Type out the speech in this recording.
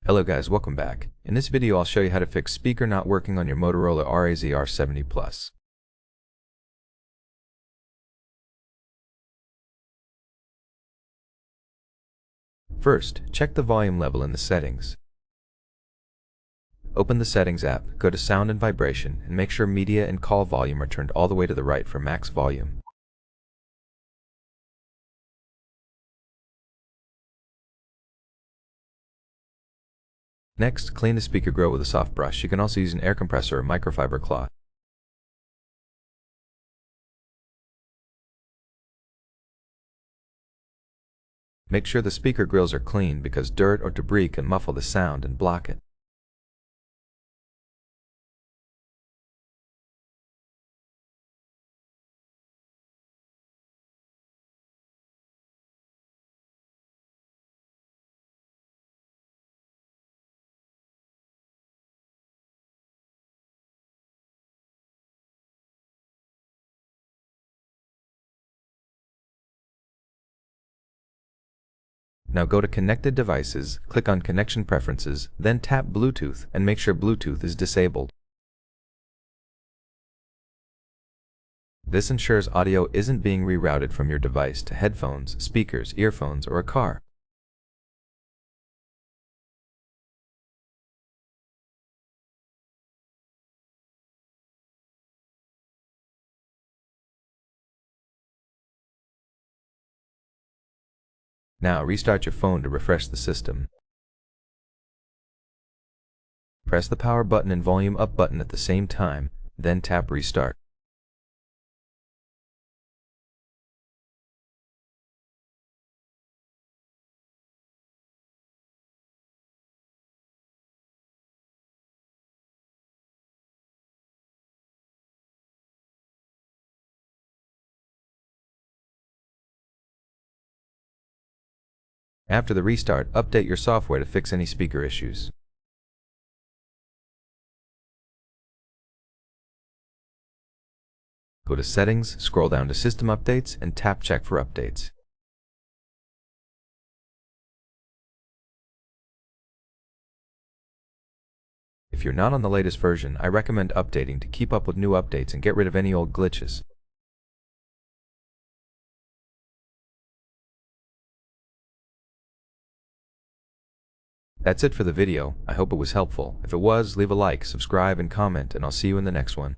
Hello guys, welcome back. In this video I'll show you how to fix speaker not working on your Motorola Razr R70 Plus. First, check the volume level in the settings. Open the Settings app, go to Sound and Vibration, and make sure Media and Call Volume are turned all the way to the right for max volume. Next, clean the speaker grill with a soft brush. You can also use an air compressor or microfiber cloth. Make sure the speaker grills are clean because dirt or debris can muffle the sound and block it. Now go to Connected Devices, click on Connection Preferences, then tap Bluetooth and make sure Bluetooth is disabled. This ensures audio isn't being rerouted from your device to headphones, speakers, earphones, or a car. Now restart your phone to refresh the system. Press the power button and volume up button at the same time, then tap Restart. After the restart, update your software to fix any speaker issues. Go to Settings, scroll down to System Updates, and tap Check for updates. If you're not on the latest version, I recommend updating to keep up with new updates and get rid of any old glitches. That's it for the video. I hope it was helpful. If it was, leave a like, subscribe, and comment, and I'll see you in the next one.